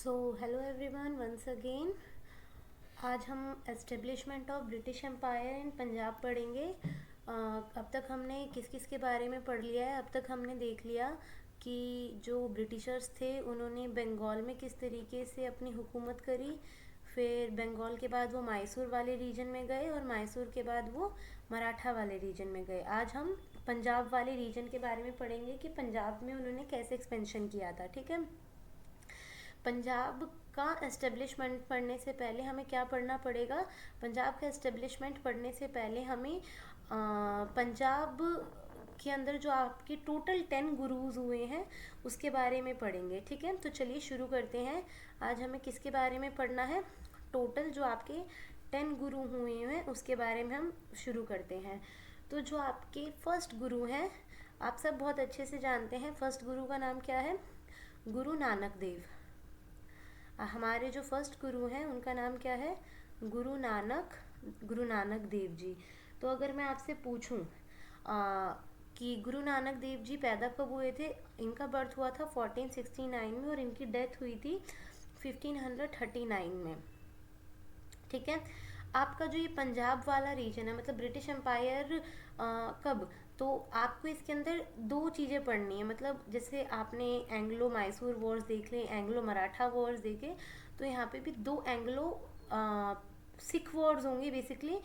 सो hello everyone once again. आज हम establishment of British empire in Punjab पढ़ेंगे। अब तक हमने किस किस के बारे में पढ़ लिया है। अब तक हमने देख लिया कि जो ब्रिटिशर्स थे उन्होंने बंगाल में किस तरीके से अपनी हुकूमत करी। फिर बंगाल के बाद वो मैसूर वाले रीजन में गए और मैसूर के बाद वो मराठा वाले रीजन में गए। आज हम पंजाब वाले रीजन के बारे में पढ़ेंगे कि पंजाब में उन्होंने कैसे एक्सपेंशन किया था। ठीक है। पंजाब का एस्टेब्लिशमेंट पढ़ने से पहले हमें क्या पढ़ना पड़ेगा। पंजाब का एस्टेब्लिशमेंट पढ़ने से पहले हमें पंजाब के अंदर जो आपके टोटल 10 गुरुज हुए हैं उसके बारे में पढ़ेंगे। ठीक है, तो चलिए शुरू करते हैं। आज हमें किसके बारे में पढ़ना है। टोटल जो आपके 10 गुरु हुए हैं उसके बारे में हम शुरू करते हैं। तो जो आपके फर्स्ट गुरु हैं, आप सब बहुत अच्छे से जानते हैं फर्स्ट गुरु का नाम क्या है। गुरु नानक देव। हमारे जो फर्स्ट गुरु हैं उनका नाम क्या है। गुरु नानक देव जी। तो अगर मैं आपसे पूछूं कि गुरु नानक देव जी पैदा कब हुए थे। इनका बर्थ हुआ था 1469 में और इनकी डेथ हुई थी 1539 में। ठीक है। आपका जो ये पंजाब वाला रीजन है, मतलब ब्रिटिश एम्पायर कब, तो आपको इसके अंदर दो चीज़ें पढ़नी है। मतलब जैसे आपने एंग्लो मैसूर वॉर्स देख ले, एंग्लो मराठा वॉर्स देखे, तो यहाँ पे भी दो एंग्लो सिख वॉर्स होंगे बेसिकली।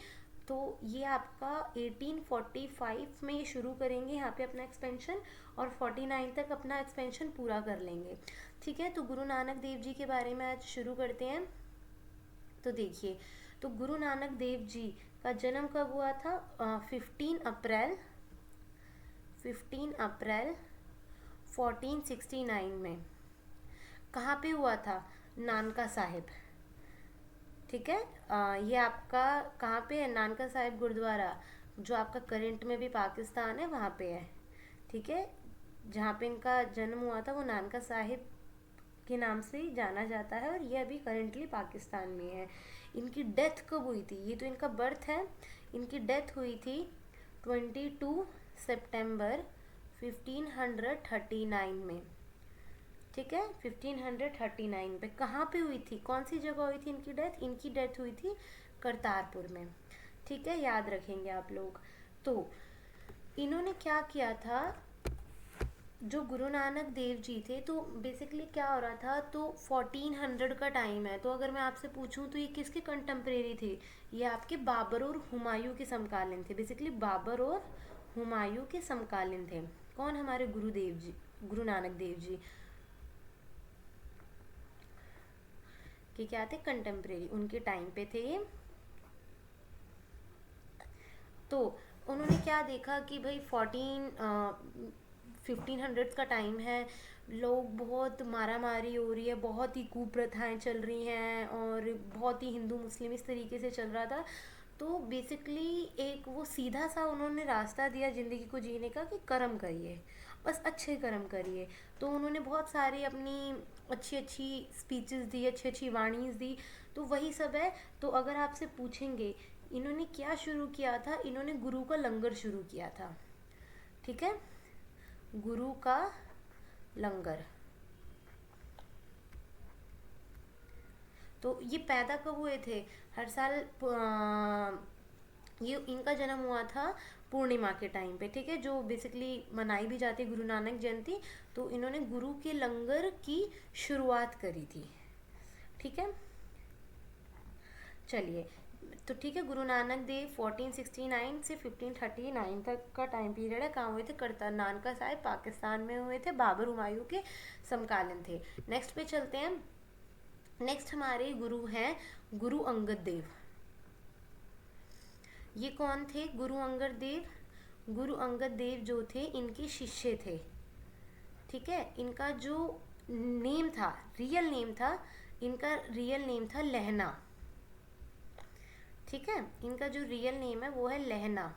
तो ये आपका 1845 में ये शुरू करेंगे यहाँ पे अपना एक्सपेंशन और 49 तक अपना एक्सपेंशन पूरा कर लेंगे। ठीक है, तो गुरु नानक देव जी के बारे में आज शुरू करते हैं। तो देखिए, तो गुरु नानक देव जी का जन्म कब हुआ था। 15 अप्रैल 1469 में। कहाँ पे हुआ था। नानका साहिब। ठीक है। ये आपका कहाँ पे है। नानका साहिब गुरुद्वारा, जो आपका करंट में भी पाकिस्तान है वहाँ पे है। ठीक है। जहाँ पे इनका जन्म हुआ था वो नानका साहिब के नाम से ही जाना जाता है और ये अभी करेंटली पाकिस्तान में है। इनकी डेथ कब हुई थी। ये तो इनका बर्थ है। इनकी डेथ हुई थी 22 सितंबर 1539 में। ठीक है, 1539 पे कहाँ पे हुई थी, कौन सी जगह हुई थी इनकी डेथ। इनकी डेथ हुई थी करतारपुर में। ठीक है, याद रखेंगे आप लोग। तो इन्होंने क्या किया था, जो गुरु नानक देव जी थे, तो बेसिकली क्या हो रहा था, तो 1400 का टाइम है। तो अगर मैं आपसे पूछूं तो ये किसके कंटेम्प्रेरी थे। ये आपके बाबर और हुमायूं के समकालीन थे। बेसिकली बाबर और हुमायूं के समकालीन थे। कौन, हमारे गुरुदेव जी, गुरु नानक देव जी के क्या थे, कंटेम्प्रेरी, उनके टाइम पे थे ये। तो उन्होंने क्या देखा कि भाई 1500 का टाइम है, लोग बहुत मारा मारी हो रही है, बहुत ही कुप्रथाएं चल रही हैं और बहुत ही हिंदू मुस्लिम इस तरीके से चल रहा था। तो बेसिकली एक वो सीधा सा उन्होंने रास्ता दिया ज़िंदगी को जीने का कि कर्म करिए, बस अच्छे कर्म करिए। तो उन्होंने बहुत सारी अपनी अच्छी अच्छी स्पीचेस दी, अच्छी अच्छी वाणीज़ दी। तो वही सब है। तो अगर आपसे पूछेंगे इन्होंने क्या शुरू किया था, इन्होंने गुरु का लंगर शुरू किया था। ठीक है, गुरु का लंगर। तो ये पैदा कब हुए थे। हर साल ये इनका जन्म हुआ था पूर्णिमा के टाइम पे। ठीक है, जो बेसिकली मनाई भी जाती है गुरु नानक जयंती। तो इन्होंने गुरु के लंगर की शुरुआत करी थी। ठीक है, चलिए। तो ठीक है, गुरु नानक देव 1469 से 1539 तक का टाइम पीरियड है। कहाँ हुए थे, करतार नानका साहिब पाकिस्तान में हुए थे, बाबर हुमायूं के समकालीन थे। नेक्स्ट पे चलते हैं। नेक्स्ट हमारे गुरु हैं गुरु अंगद देव। ये कौन थे, गुरु अंगद देव। गुरु अंगद देव जो थे इनके शिष्य थे। ठीक है, इनका जो नेम था, रियल नेम था, इनका रियल नेम था लहना। ठीक है, इनका जो रियल नेम है वो है लहना।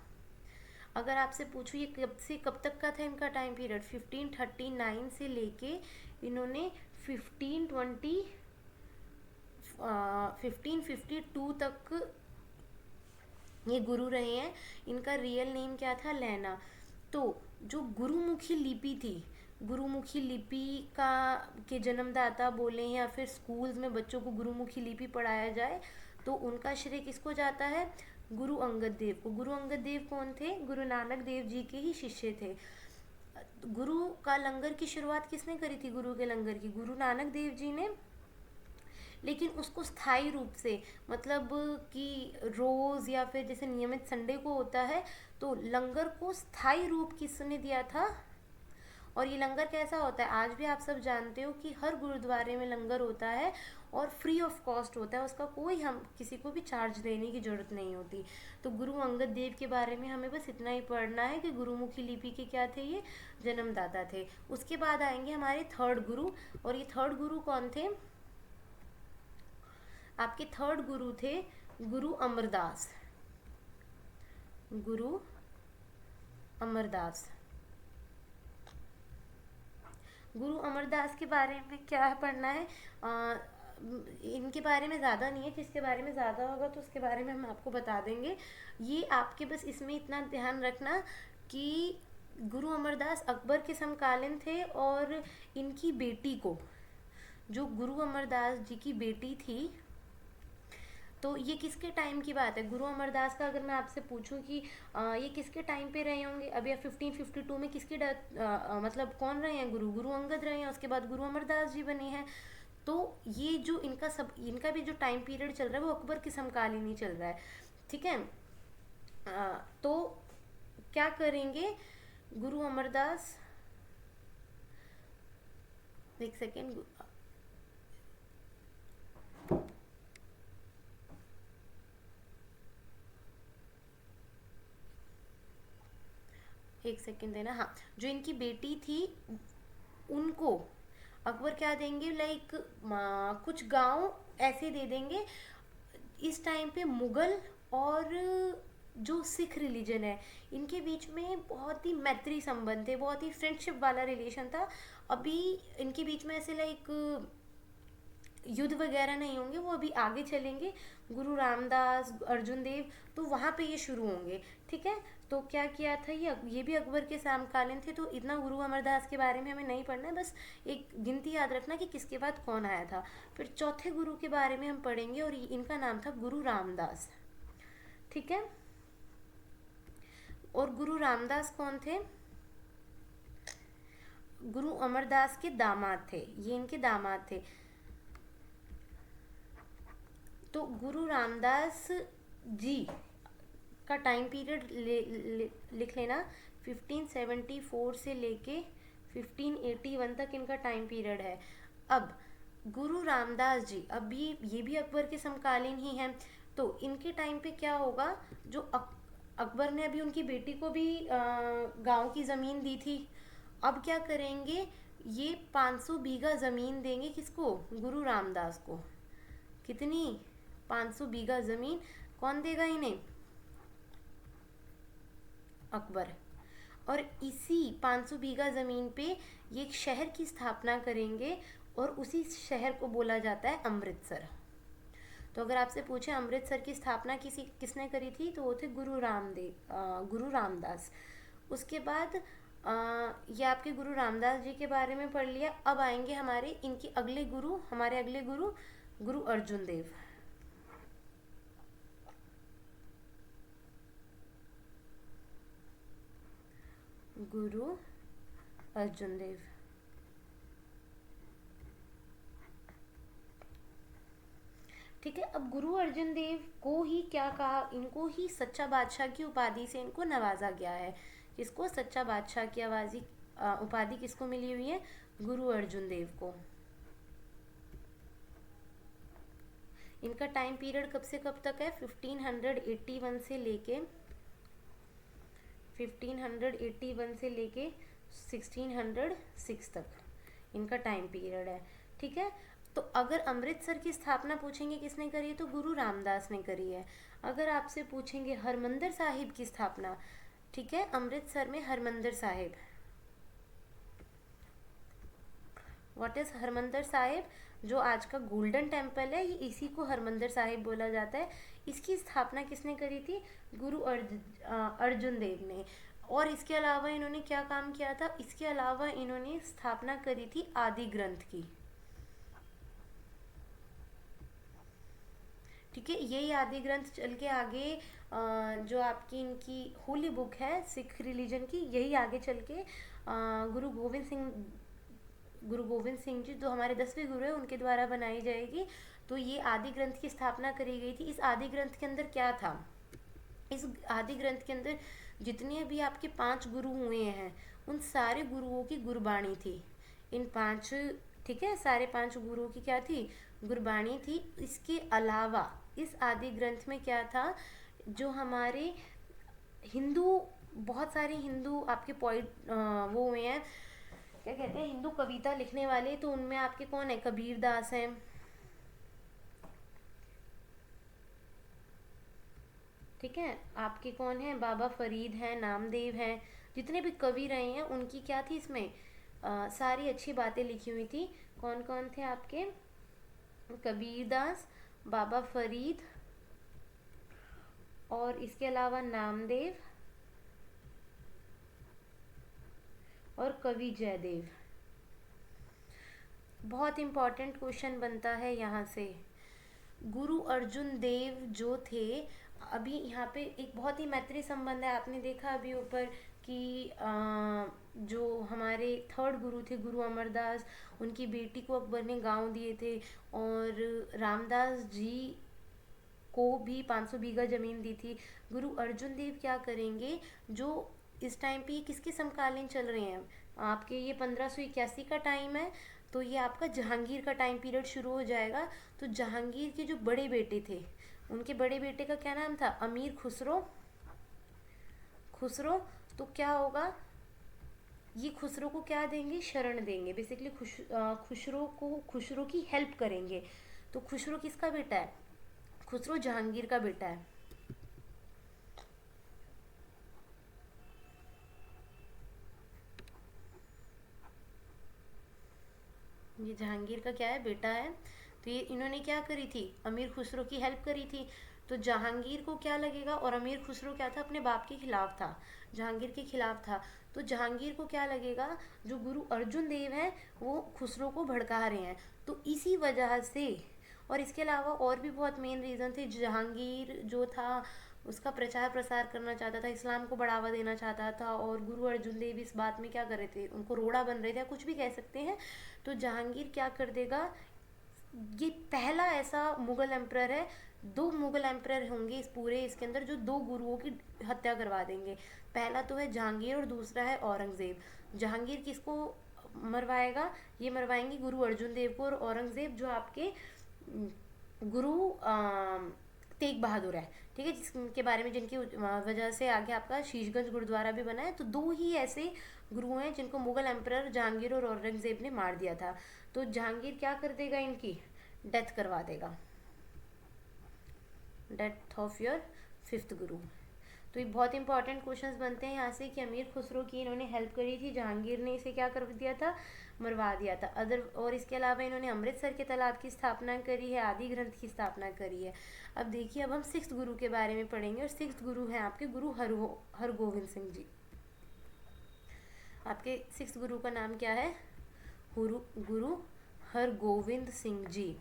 अगर आपसे पूछूँ ये कब से कब तक का था इनका टाइम पीरियड, 1539 से लेके इन्होंने 1552 तक ये गुरु रहे हैं। इनका रियल नेम क्या था, लैना। तो जो गुरुमुखी लिपि थी, गुरुमुखी लिपि का के जन्मदाता बोले या फिर स्कूल्स में बच्चों को गुरुमुखी लिपि पढ़ाया जाए तो उनका श्रेय किसको जाता है? गुरु अंगद देव को। गुरु अंगद देव कौन थे? गुरु नानक देव जी के ही शिष्य थे। गुरु का लंगर की शुरुआत किसने करी थी? गुरु के लंगर की गुरु नानक देव जी ने, लेकिन उसको स्थायी रूप से, मतलब कि रोज़ या फिर जैसे नियमित संडे को होता है, तो लंगर को स्थायी रूप किसने दिया था? और ये लंगर कैसा होता है? आज भी आप सब जानते हो कि हर गुरुद्वारे में लंगर होता है और फ्री ऑफ कॉस्ट होता है, उसका कोई हम किसी को भी चार्ज देने की ज़रूरत नहीं होती। तो गुरु अंगद देव के बारे में हमें बस इतना ही पढ़ना है कि गुरुमुखी लिपि के क्या थे? ये जन्मदाता थे। उसके बाद आएंगे हमारे थर्ड गुरु, और ये थर्ड गुरु कौन थे? आपके थर्ड गुरु थे गुरु अमरदास। गुरु अमरदास। गुरु अमरदास के बारे में क्या पढ़ना है? इनके बारे में ज़्यादा नहीं है, जिसके बारे में ज़्यादा होगा तो उसके बारे में हम आपको बता देंगे। ये आपके बस इसमें इतना ध्यान रखना कि गुरु अमरदास अकबर के समकालीन थे, और इनकी बेटी को, जो गुरु अमरदास जी की बेटी थी, तो ये किसके टाइम की बात है? गुरु अमरदास का अगर मैं आपसे पूछूं कि ये किसके टाइम पे रहे होंगे? अब या 1552 में किसकी डेथ, मतलब कौन रहे हैं गुरु? गुरु अंगद रहे हैं, उसके बाद गुरु अमरदास जी बने हैं। तो ये जो इनका भी जो टाइम पीरियड चल रहा है वो अकबर के समकालीन ही चल रहा है, ठीक है। तो क्या करेंगे? गुरु अमरदास, एक सेकेंड, एक सेकेंड देना। हाँ, जो इनकी बेटी थी उनको अकबर क्या देंगे? लाइक कुछ गांव ऐसे दे देंगे। इस टाइम पे मुगल और जो सिख रिलीजन है, इनके बीच में बहुत ही मैत्री संबंध थे, बहुत ही फ्रेंडशिप वाला रिलेशन था। अभी इनके बीच में ऐसे लाइक युद्ध वगैरह नहीं होंगे, वो अभी आगे चलेंगे। गुरु रामदास, अर्जुन देव, तो वहाँ पे ये शुरू होंगे, ठीक है। तो क्या किया था? ये भी अकबर के समकालीन थे, तो इतना गुरु अमरदास के बारे में हमें नहीं पढ़ना है, बस एक गिनती याद रखना कि किसके बाद कौन आया था। फिर चौथे गुरु के बारे में हम पढ़ेंगे, और इनका नाम था गुरु रामदास, ठीक है। और गुरु रामदास कौन थे? गुरु अमरदास के दामाद थे, ये इनके दामाद थे। तो गुरु रामदास जी का टाइम पीरियड लिख लेना। 1574 से लेके 1581 तक इनका टाइम पीरियड है। अब गुरु रामदास जी, अब ये भी अकबर के समकालीन ही हैं, तो इनके टाइम पे क्या होगा? जो अकबर ने अभी उनकी बेटी को भी गांव की ज़मीन दी थी, अब क्या करेंगे? ये 500 बीघा ज़मीन देंगे किसको? गुरु रामदास को। कितनी? 500 बीघा ज़मीन। कौन देगा इन्हें? अकबर। और इसी 500 बीघा ज़मीन पे ये एक शहर की स्थापना करेंगे, और उसी शहर को बोला जाता है अमृतसर। तो अगर आपसे पूछे अमृतसर की स्थापना किसने करी थी, तो वो थे गुरु रामदास। उसके बाद ये आपके गुरु रामदास जी के बारे में पढ़ लिया। अब आएंगे हमारे अगले गुरु गुरु अर्जुन देव। गुरु अर्जुन देव, ठीक है। अब गुरु अर्जुन देव को ही क्या कहा? इनको ही सच्चा बादशाह की उपाधि से इनको नवाजा गया है। किसको? सच्चा बादशाह की उपाधि किसको मिली हुई है? गुरु अर्जुन देव को। इनका टाइम पीरियड कब से कब तक है? 1581 से लेके 1606 तक इनका टाइम पीरियड है, ठीक है। तो अगर अमृतसर की स्थापना पूछेंगे किसने करी है, तो गुरु रामदास ने करी है। अगर आपसे पूछेंगे हरमंदिर साहिब की स्थापना, ठीक है, अमृतसर में हरमंदिर साहिब, व्हाट इज हरमंदिर साहिब? जो आज का गोल्डन टेम्पल है, ये इसी को हरमंदिर साहिब बोला जाता है। इसकी स्थापना किसने करी थी? गुरु अर्जुन देव ने। और इसके अलावा इन्होंने क्या काम किया था, इसके अलावा इन्होंने स्थापना करी थी आदि ग्रंथ की। ठीक है, यही आदि ग्रंथ चल के आगे जो आपकी इनकी होली बुक है सिख रिलीजन की, यही आगे चल के गुरु गोविंद सिंह जी जो हमारे 10वें गुरु हैं उनके द्वारा बनाई जाएगी। तो ये आदि ग्रंथ की स्थापना करी गई थी। इस आदि ग्रंथ के अंदर क्या था, इस आदि ग्रंथ के अंदर जितने भी आपके 5 गुरु हुए हैं उन सारे गुरुओं की गुरबाणी थी। इन 5, ठीक है, सारे 5 गुरुओं की क्या थी, गुरबाणी थी। इसके अलावा इस आदि ग्रंथ में क्या था, जो हमारे हिंदू, बहुत सारे हिंदू आपके पोइट वो हुए हैं, क्या कहते हैं, हिंदू कविता लिखने वाले, तो उनमें आपके कौन है, कबीर दास हैं, ठीक है, आपके कौन है, बाबा फरीद हैं, नामदेव हैं, जितने भी कवि रहे हैं उनकी क्या थी इसमें सारी अच्छी बातें लिखी हुई थी। कौन कौन थे आपके, कबीर दास, बाबा फरीद, और इसके अलावा नामदेव और कवि जयदेव। बहुत इम्पॉर्टेंट क्वेश्चन बनता है यहाँ से। गुरु अर्जुन देव जो थे, अभी यहाँ पे एक बहुत ही मैत्री संबंध है, आपने देखा अभी ऊपर कि जो हमारे 3rd गुरु थे गुरु अमरदास, उनकी बेटी को अकबर ने गांव दिए थे, और रामदास जी को भी 500 बीघा जमीन दी थी। गुरु अर्जुन देव क्या करेंगे, जो इस टाइम पे ये किसके समकालीन चल रहे हैं आपके, ये 1581 का टाइम है, तो ये आपका जहांगीर का टाइम पीरियड शुरू हो जाएगा। तो जहांगीर के जो बड़े बेटे थे, उनके बड़े बेटे का क्या नाम था, अमीर खुसरो। खुसरो, तो क्या होगा, ये खुसरो को क्या देंगे, शरण देंगे, बेसिकली खुसरो की हेल्प करेंगे। तो खुसरो किसका बेटा है, खुसरो जहांगीर का बेटा है। ये जहांगीर का क्या है, बेटा है। तो ये इन्होंने क्या करी थी, अमीर खुसरो की हेल्प करी थी। तो जहांगीर को क्या लगेगा, और अमीर खुसरो क्या था, अपने बाप के खिलाफ था, जहांगीर के खिलाफ था। तो जहांगीर को क्या लगेगा, जो गुरु अर्जुन देव हैं वो खुसरो को भड़का रहे हैं, तो इसी वजह से। और इसके अलावा और भी बहुत मेन रीज़न थे। जहांगीर जो था उसका प्रचार प्रसार करना चाहता था, इस्लाम को बढ़ावा देना चाहता था, और गुरु अर्जुन देव इस बात में क्या कर रहे थे, उनको रोड़ा बन रहे थे, कुछ भी कह सकते हैं। तो जहांगीर क्या कर देगा, ये पहला ऐसा मुगल एम्प्रर है, 2 मुगल एम्प्रर होंगे इस पूरे इसके अंदर जो 2 गुरुओं की हत्या करवा देंगे। पहला तो है जहांगीर और दूसरा है औरंगजेब। जहांगीर किसको मरवाएगा, ये मरवाएंगे गुरु अर्जुन देव को, और औरंगजेब जो आपके गुरु तेग बहादुर है, ठीक है, जिसके बारे में, जिनकी वजह से आगे आपका शीशगंज गुरुद्वारा भी बना है। तो 2 ही ऐसे गुरु हैं जिनको मुगल एम्परर जहांगीर और औरंगजेब ने मार दिया था। तो जहांगीर क्या कर देगा, इनकी डेथ करवा देगा, डेथ ऑफ योर 5th गुरु। तो ये बहुत इंपॉर्टेंट क्वेश्चंस बनते हैं यहाँ से कि अमीर खुसरो की इन्होंने हेल्प करी थी, जहांगीर ने इसे क्या कर दिया था, मरवा दिया था। और इसके अलावा इन्होंने अमृतसर के तालाब की स्थापना करी है, आदि ग्रंथ की स्थापना करी है। अब देखिए, अब हम 6th गुरु के बारे में पढ़ेंगे, और 6th गुरु हैं आपके गुरु हरगोविंद सिंह जी। आपके 6th गुरु का नाम क्या है, गुरु हरगोविंद सिंह जी।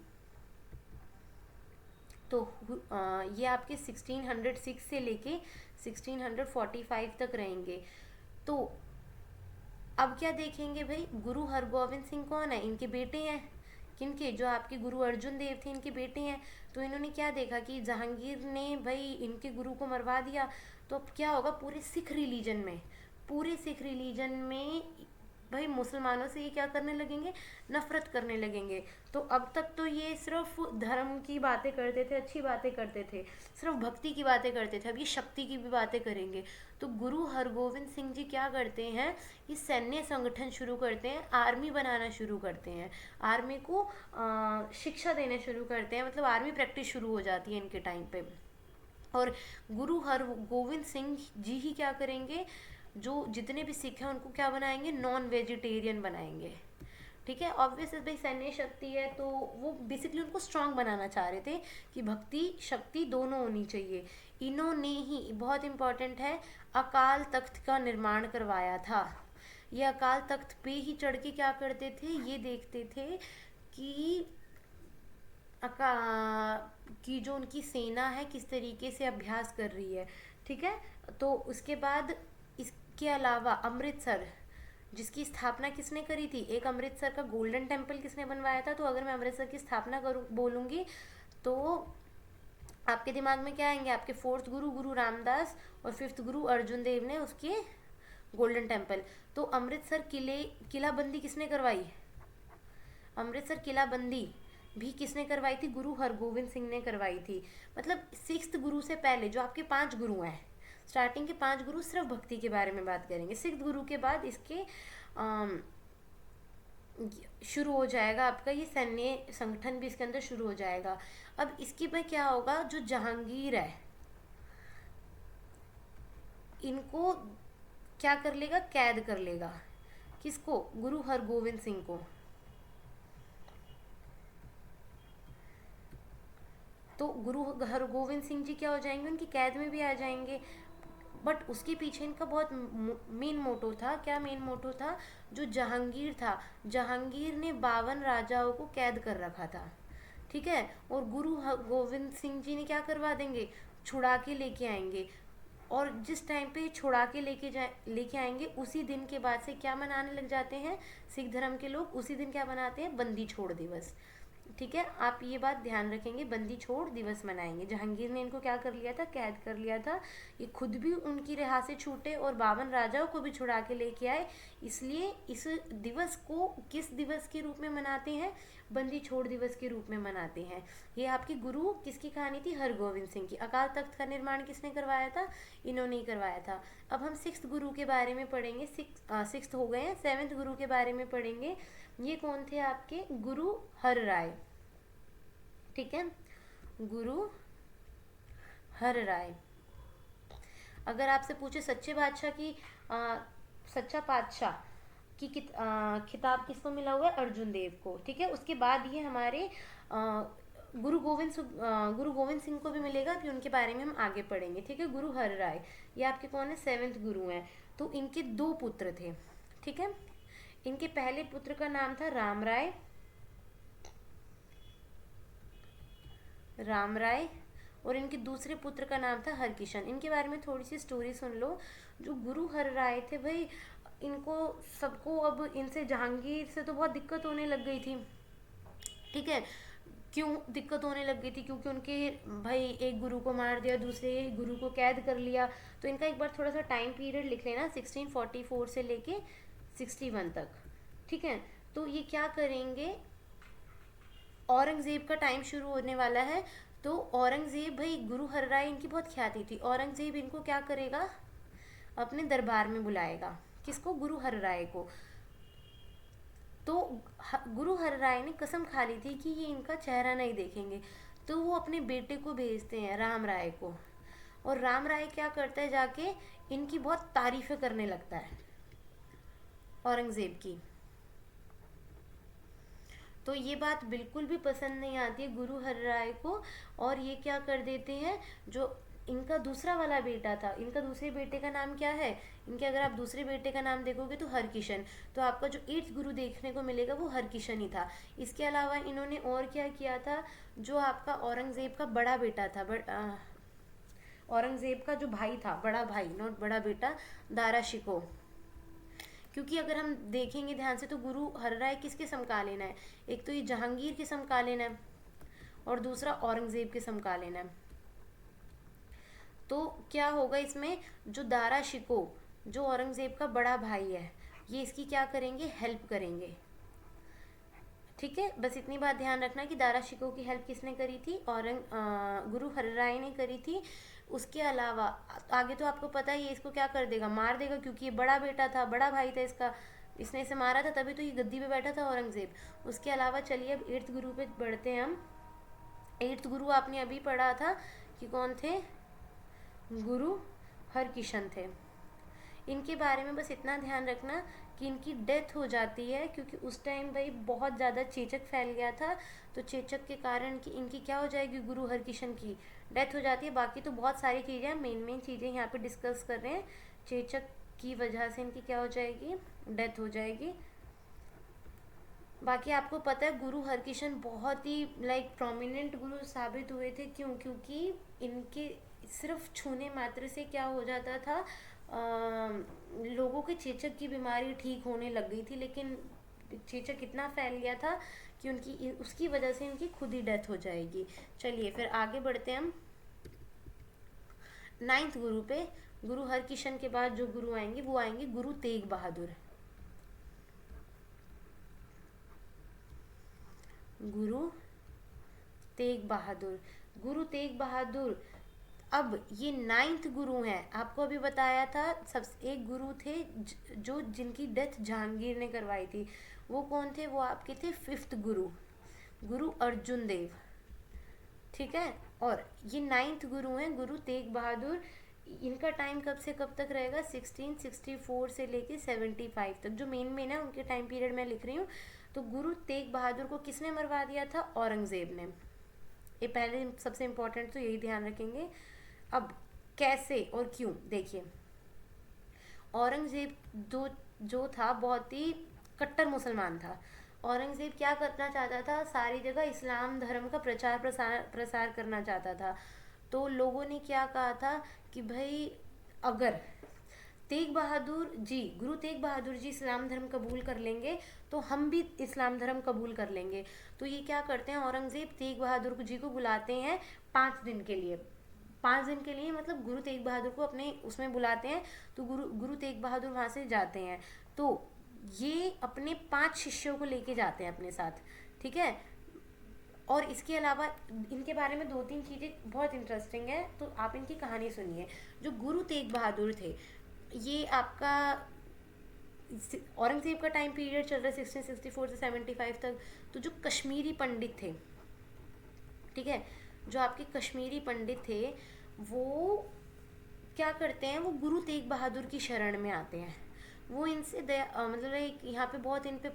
तो ये आपके 1606 से लेके 1645 तक रहेंगे। तो अब क्या देखेंगे भाई, गुरु हरगोविंद सिंह कौन है, इनके बेटे हैं, किनके, जो आपके गुरु अर्जुन देव थे इनके बेटे हैं। तो इन्होंने क्या देखा कि जहांगीर ने भाई इनके गुरु को मरवा दिया, तो अब क्या होगा, पूरे सिख रिलीजन में भाई मुसलमानों से ये क्या करने लगेंगे, नफरत करने लगेंगे। तो अब तक तो ये सिर्फ धर्म की बातें करते थे, अच्छी बातें करते थे, सिर्फ भक्ति की बातें करते थे, अब ये शक्ति की भी बातें करेंगे। तो गुरु हरगोविंद सिंह जी क्या करते हैं, ये सैन्य संगठन शुरू करते हैं, आर्मी बनाना शुरू करते हैं, आर्मी को शिक्षा देना शुरू करते हैं, मतलब आर्मी प्रैक्टिस शुरू हो जाती है इनके टाइम पे। और गुरु हरगोविंद सिंह जी ही क्या करेंगे, जो जितने भी सिख हैं उनको क्या बनाएंगे, नॉन वेजिटेरियन बनाएंगे। ठीक है, ऑब्वियस भाई सैन्य शक्ति है तो वो बेसिकली उनको स्ट्रांग बनाना चाह रहे थे कि भक्ति शक्ति दोनों होनी चाहिए। इन्होंने ही, बहुत इंपॉर्टेंट है, अकाल तख्त का निर्माण करवाया था। ये अकाल तख्त पे ही चढ़ के क्या करते थे, ये देखते थे कि अका कि जो उनकी सेना है किस तरीके से अभ्यास कर रही है। ठीक है, तो उसके बाद इसके अलावा अमृतसर, जिसकी स्थापना किसने करी थी, एक अमृतसर का गोल्डन टेम्पल किसने बनवाया था। तो अगर मैं अमृतसर की स्थापना करूँ बोलूँगी तो आपके दिमाग में क्या आएंगे, आपके फोर्थ गुरु गुरु रामदास और फिफ्थ गुरु अर्जुन देव ने उसके गोल्डन टेम्पल। तो अमृतसर किलाबंदी किसने करवाई, अमृतसर किलाबंदी भी किसने करवाई थी, गुरु हरगोविंद सिंह ने करवाई थी। मतलब सिक्स्थ गुरु से पहले जो आपके 5 गुरु हैं, स्टार्टिंग के 5 गुरु सिर्फ भक्ति के बारे में बात करेंगे, सिक्स्थ गुरु के बाद इसके शुरू हो जाएगा आपका ये सैन्य संगठन भी इसके अंदर शुरू हो जाएगा। अब इसके में क्या होगा, जो जहांगीर है इनको क्या कर लेगा, कैद कर लेगा। किसको, गुरु हरगोविंद सिंह को। तो गुरु हरगोविंद सिंह जी क्या हो जाएंगे, उनकी कैद में भी आ जाएंगे। बट उसके पीछे इनका बहुत मेन मोटो था। क्या मेन मोटो था, जो जहांगीर था, जहांगीर ने 52 राजाओं को कैद कर रखा था। ठीक है, और गुरु गोविंद सिंह जी ने क्या करवा देंगे, छुड़ा के लेके आएंगे। और जिस टाइम पे छुड़ा के लेके आएंगे उसी दिन के बाद से क्या मनाने लग जाते हैं सिख धर्म के लोग, उसी दिन क्या मनाते हैं, बंदी छोड़ दिवस। ठीक है, आप ये बात ध्यान रखेंगे, बंदी छोड़ दिवस मनाएंगे। जहांगीर ने इनको क्या कर लिया था, कैद कर लिया था। ये खुद भी उनकी रिहा से छूटे और 52 राजाओं को भी छुड़ा के लेके आए। इसलिए इस दिवस को किस दिवस के रूप में मनाते हैं, बंदी छोड़ दिवस के रूप में मनाते हैं। ये आपकी गुरु किसकी कहानी थी, हरगोविंद सिंह की। अकाल तख्त का निर्माण किसने करवाया था, इन्होंने ही करवाया था। अब हम सिक्स्थ गुरु के बारे में पढ़ेंगे, सिक्स्थ हो गए हैं, सेवेंथ गुरु के बारे में पढ़ेंगे। ये कौन थे आपके, गुरु हर राय। ठीक है, गुरु हर राय। अगर आपसे पूछे सच्चे बादशाह की सच्चा बादशाह की खिताब किसको मिला हुआ है, अर्जुन देव को। ठीक है, उसके बाद ये हमारे गुरु गोविंद सिंह को भी मिलेगा, फिर उनके बारे में हम आगे पढ़ेंगे। ठीक है, गुरु हर राय ये आपके कौन है, सेवेंथ गुरु हैं। तो इनके 2 पुत्र थे। ठीक है, इनके पहले पुत्र का नाम था राम राय और इनके दूसरे पुत्र का नाम था हरकिशन। इनके बारे में थोड़ी सी स्टोरी सुन लो। जो गुरु हर राय थे भाई, इनको सबको अब इनसे जहांगीर से तो बहुत दिक्कत होने लग गई थी। ठीक है, क्यों दिक्कत होने लग गई थी, क्योंकि उनके भाई एक गुरु को मार दिया, दूसरे गुरु को कैद कर लिया। तो इनका एक बार थोड़ा सा टाइम पीरियड लिख लेना, 1644 से लेके 61 तक। ठीक है, तो ये क्या करेंगे, औरंगजेब का टाइम शुरू होने वाला है। तो औरंगजेब भाई, गुरु हर राय इनकी बहुत ख्याति थी। औरंगजेब इनको क्या करेगा, अपने दरबार में बुलाएगा। किसको, गुरु हर राय को। तो गुरु हर राय ने कसम खा ली थी कि ये इनका चेहरा नहीं देखेंगे। तो वो अपने बेटे को भेजते हैं, राम राय को। और राम राय क्या करता है, जाके इनकी बहुत तारीफें करने लगता है औरंगजेब की। तो ये बात बिल्कुल भी पसंद नहीं आती है गुरु हर राय को। और ये क्या कर देते हैं, जो इनका दूसरा वाला बेटा था, इनका दूसरे बेटे का नाम क्या है, इनके अगर आप दूसरे बेटे का नाम देखोगे तो हरकिशन। तो आपका जो 8th गुरु देखने को मिलेगा वो हरकिशन ही था। इसके अलावा इन्होंने और क्या किया था, जो आपका औरंगजेब का बड़ा बेटा था, औरंगजेब का जो भाई था, बड़ा भाई नॉट बड़ा बेटा, दारा शिको। क्योंकि अगर हम देखेंगे ध्यान से तो गुरु हर राय किसके समकालीन है, एक तो ये जहांगीर के समकालीन है और दूसरा औरंगजेब के समकालीन है। तो क्या होगा इसमें, जो दारा शिको जो औरंगजेब का बड़ा भाई है, ये इसकी क्या करेंगे, हेल्प करेंगे। ठीक है, बस इतनी बात ध्यान रखना कि दारा शिको की हेल्प किसने करी थी, गुरु हर राय ने करी थी। उसके अलावा आगे तो आपको पता ही है, इसको क्या कर देगा, मार देगा, क्योंकि ये बड़ा बेटा था, बड़ा भाई था इसका, इसने इसे मारा था, तभी तो ये गद्दी पे बैठा था औरंगजेब। उसके अलावा चलिए अब 8th गुरु पे बढ़ते हैं हम। 8th गुरु आपने अभी पढ़ा था कि कौन थे, गुरु हरकिशन थे। इनके बारे में बस इतना ध्यान रखना कि इनकी डेथ हो जाती है, क्योंकि उस टाइम भाई बहुत ज़्यादा चेचक फैल गया था। तो चेचक के कारण कि इनकी क्या हो जाएगी, गुरु हरकिशन की डेथ हो जाती है। बाकी तो बहुत सारी चीज़ें, मेन मेन चीज़ें यहाँ पे डिस्कस कर रहे हैं। चेचक की वजह से इनकी क्या हो जाएगी, डेथ हो जाएगी। बाकी आपको पता है गुरु हरकिशन बहुत ही लाइक प्रोमिनेंट गुरु साबित हुए थे। क्यों? क्योंकि इनके सिर्फ छूने मात्र से क्या हो जाता था, लोगों के चेचक की बीमारी ठीक होने लग गई थी। लेकिन चेचक इतना फैल गया था कि उनकी उसकी वजह से इनकी खुद ही डेथ हो जाएगी। चलिए फिर आगे बढ़ते हैं हम 9th गुरु पे। गुरु हरकिशन के बाद जो गुरु आएंगे वो आएंगे गुरु तेग बहादुर। गुरु तेग बहादुर, गुरु तेग बहादुर। अब ये 9th गुरु हैं। आपको अभी बताया था सब एक गुरु थे जो जिनकी डेथ जहांगीर ने करवाई थी। वो कौन थे? वो आपके थे 5th गुरु, गुरु अर्जुन देव। ठीक है। और ये 9th गुरु हैं गुरु तेग बहादुर। इनका टाइम कब से कब तक रहेगा? 1664 से लेके 75 तक, जो मेन मेन है उनके टाइम पीरियड मैं लिख रही हूँ। तो गुरु तेग बहादुर को किसने मरवा दिया था? औरंगजेब ने। ये पहले सबसे इम्पोर्टेंट तो यही ध्यान रखेंगे। अब कैसे और क्यों, देखिए। औरंगजेब जो था बहुत ही कट्टर मुसलमान था। औरंगजेब क्या करना चाहता था? सारी जगह इस्लाम धर्म का प्रसार करना चाहता था। तो लोगों ने क्या कहा था कि भाई अगर तेग बहादुर जी, गुरु तेग बहादुर जी इस्लाम धर्म कबूल कर लेंगे तो हम भी इस्लाम धर्म कबूल कर लेंगे। तो ये क्या करते हैं, औरंगजेब तेग बहादुर जी को बुलाते हैं 5 दिन के लिए। 5 दिन के लिए मतलब गुरु तेग बहादुर को अपने उसमें बुलाते हैं। तो गुरु तेग बहादुर वहाँ से जाते हैं। तो ये अपने 5 शिष्यों को लेके जाते हैं अपने साथ। ठीक है। और इसके अलावा इनके बारे में 2-3 चीज़ें बहुत इंटरेस्टिंग है, तो आप इनकी कहानी सुनिए। जो गुरु तेग बहादुर थे, ये आपका औरंगजेब का टाइम पीरियड चल रहा है 1664 से 75 तक। तो जो कश्मीरी पंडित थे, ठीक है, जो आपके कश्मीरी पंडित थे, वो क्या करते हैं, वो गुरु तेग बहादुर की शरण में आते हैं। वो इनसे मतलब एक यहाँ पे बहुत इन पे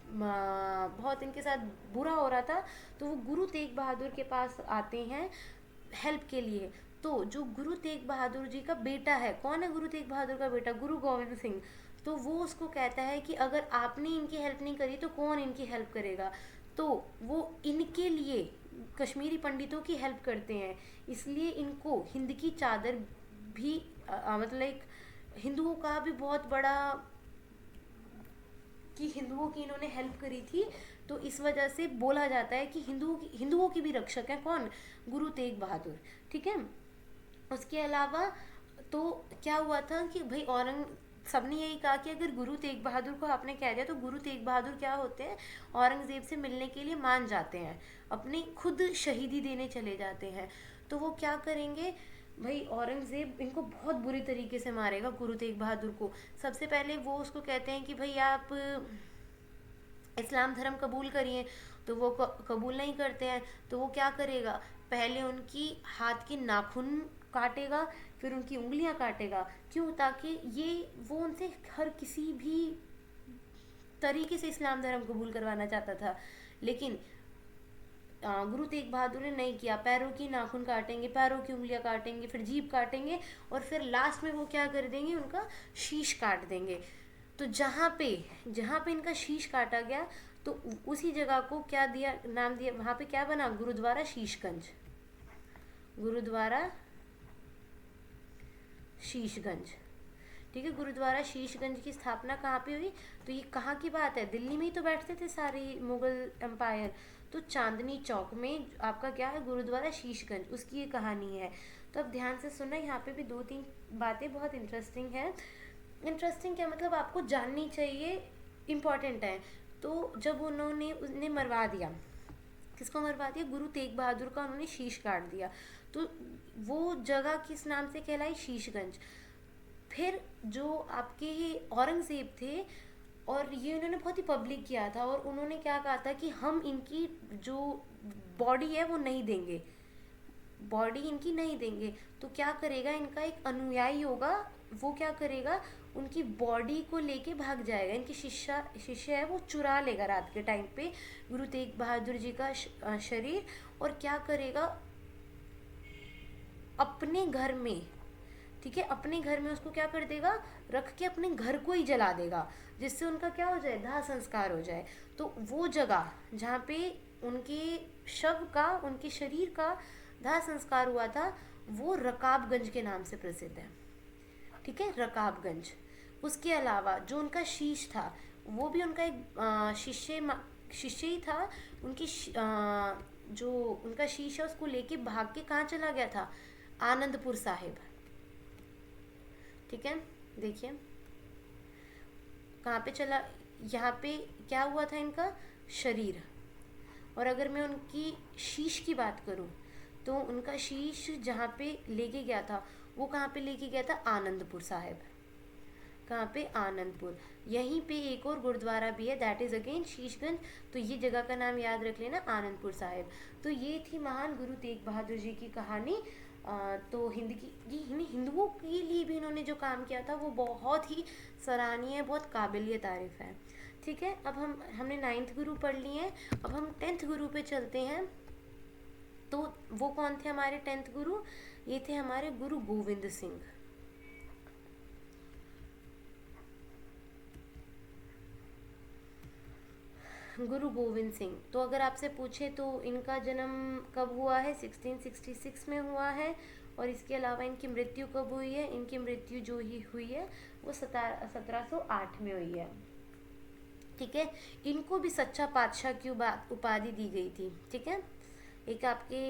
बहुत इनके साथ बुरा हो रहा था। तो वो गुरु तेग बहादुर के पास आते हैं हेल्प के लिए। तो जो गुरु तेग बहादुर जी का बेटा है, कौन है गुरु तेग बहादुर का बेटा? गुरु गोविंद सिंह। तो वो उसको कहता है कि अगर आपने इनकी हेल्प नहीं करी तो कौन इनकी हेल्प करेगा। तो वो इनके लिए कश्मीरी पंडितों की हेल्प करते हैं। इसलिए इनको हिंद की चादर भी मतलब एक हिंदुओं का भी बहुत बड़ा कि हिंदुओं की इन्होंने हेल्प करी थी। तो इस वजह से बोला जाता है कि हिंदुओं की भी रक्षक है कौन? गुरु तेग बहादुर। ठीक है। उसके अलावा तो क्या हुआ था कि भाई सबने यही कहा कि अगर गुरु तेग बहादुर को आपने कह दिया तो गुरु तेग बहादुर क्या होते हैं, औरंगजेब से मिलने के लिए मान जाते हैं, अपनी खुद शहीदी देने चले जाते हैं। तो वो क्या करेंगे भाई, औरंगजेब इनको बहुत बुरी तरीके से मारेगा गुरु तेग बहादुर को। सबसे पहले वो उसको कहते हैं कि भाई आप इस्लाम धर्म कबूल करिए। तो वो कबूल नहीं करते हैं। तो वो क्या करेगा, पहले उनकी हाथ के नाखून काटेगा, फिर उनकी उंगलियां काटेगा। क्यों? ताकि ये वो उनसे हर किसी भी तरीके से इस्लाम धर्म कबूल करवाना चाहता था। लेकिन गुरु तेग बहादुर ने नहीं किया। पैरों की नाखून काटेंगे, पैरों की उंगलियां काटेंगे, फिर जीभ काटेंगे, और फिर लास्ट में वो क्या कर देंगे, उनका शीश काट देंगे। तो जहाँ पे इनका शीश काटा गया, तो उसी जगह को क्या दिया, नाम दिया, वहाँ पे क्या बना, गुरुद्वारा शीशगंज। गुरुद्वारा शीशगंज। ठीक है। गुरुद्वारा शीशगंज की स्थापना कहाँ पे हुई? तो ये कहाँ की बात है, दिल्ली में ही तो बैठते थे सारी मुगल एम्पायर। तो चांदनी चौक में आपका क्या है, गुरुद्वारा शीशगंज, उसकी ये कहानी है। तो अब ध्यान से सुनना, यहाँ पे भी 2-3 बातें बहुत इंटरेस्टिंग है। इंटरेस्टिंग क्या मतलब, आपको जाननी चाहिए, इम्पॉर्टेंट है। तो जब उन्हें मरवा दिया, किसको मरवा दिया, गुरु तेग बहादुर का उन्होंने शीश काट दिया। तो वो जगह किस नाम से कहलाई, शीशगंज। फिर जो आपके औरंगजेब थे, और ये उन्होंने बहुत ही पब्लिक किया था, और उन्होंने क्या कहा था कि हम इनकी जो बॉडी है वो नहीं देंगे, बॉडी इनकी नहीं देंगे। तो क्या करेगा, इनका एक अनुयायी होगा वो क्या करेगा, उनकी बॉडी को लेके भाग जाएगा। इनकी शिष्य है वो चुरा लेगा रात के टाइम पे गुरु तेग बहादुर जी का शरीर, और क्या करेगा, अपने घर में, ठीक है, अपने घर में उसको क्या कर देगा, रख के अपने घर को ही जला देगा, जिससे उनका क्या हो जाए, दाह संस्कार हो जाए। तो वो जगह जहाँ पे उनके शव का, उनके शरीर का दाह संस्कार हुआ था, वो रकाबगंज के नाम से प्रसिद्ध है, ठीक है, रकाबगंज। उसके अलावा जो उनका शीश था, वो भी उनका एक शिष्य ही था। उनकी जो उनका शीश है उसको लेके भाग के कहाँ चला गया था, आनंदपुर साहिब, ठीक है। देखिए कहाँ पे चला, यहाँ पे क्या हुआ था इनका शरीर। और अगर मैं उनकी शीश की बात करूँ तो उनका शीश जहाँ पे लेके गया था, वो कहाँ पे लेके गया था, आनंदपुर साहिब। कहाँ पे, आनंदपुर। यहीं पे एक और गुरुद्वारा भी है, दैट इज़ अगेन शीशगंज। तो ये जगह का नाम याद रख लेना, आनंदपुर साहिब। तो ये थी महान गुरु तेग बहादुर जी की कहानी। तो हिंदुओं के लिए भी इन्होंने जो काम किया था वो बहुत ही सराहनीय है, बहुत काबिलियत तारीफ है, ठीक है। अब हमने 9th गुरु पढ़ लिए हैं, अब हम 10th गुरु पे चलते हैं। तो वो कौन थे हमारे 10th गुरु, ये थे हमारे गुरु गोविंद सिंह। गुरु गोविंद सिंह, तो अगर आपसे पूछे तो इनका जन्म कब हुआ है, 1666 में हुआ है। और इसके अलावा इनकी मृत्यु कब हुई है, इनकी मृत्यु जो ही हुई है वो 1708 में हुई है, ठीक है। इनको भी सच्चा पातशाह की उपाधि दी गई थी, ठीक है। एक आपके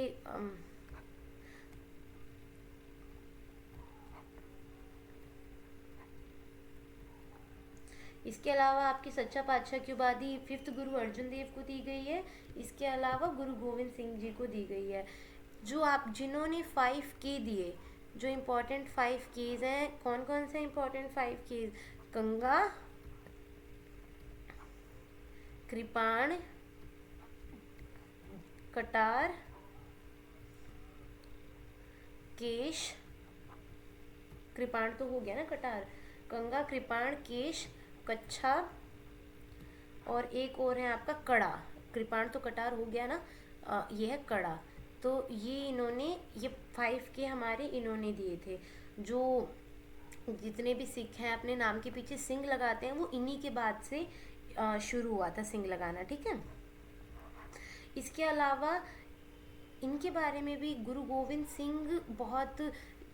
इसके अलावा आपकी सच्चा पातशाह की उपाधि 5th गुरु अर्जुन देव को दी गई है। इसके अलावा गुरु गोविंद सिंह जी को दी गई है। जिन्होंने 5K दिए, जो इम्पोर्टेंट 5Ks हैं, कौन कौन से इम्पोर्टेंट 5Ks, गंगा, कृपाण, कटार, केश, कृपाण तो हो गया ना, कटार, गंगा, कृपाण, केश, कच्छा, और एक और है आपका कड़ा। कृपाण तो कटार हो गया ना, ये है कड़ा। तो ये 5K हमारे इन्होंने दिए थे। जो जितने भी सिख हैं अपने नाम के पीछे सिंह लगाते हैं, वो इन्हीं के बाद से शुरू हुआ था सिंह लगाना, ठीक है। इसके अलावा इनके बारे में भी गुरु गोविंद सिंह बहुत,